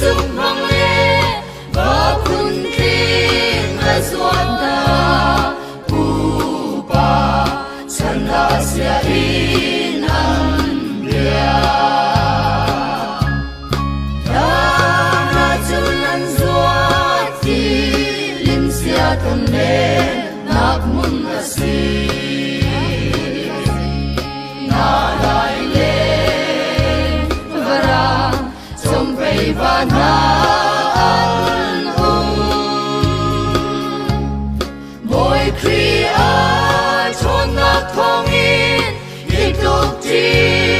chung hong le ba kun tin la zuan da pu pa chan la sia in an bia da na chun an zuat ti lim sia ton le nak mun na si na lai le vara trong vây và na an mỗi khi ai chôn nát thong in ít lúc chi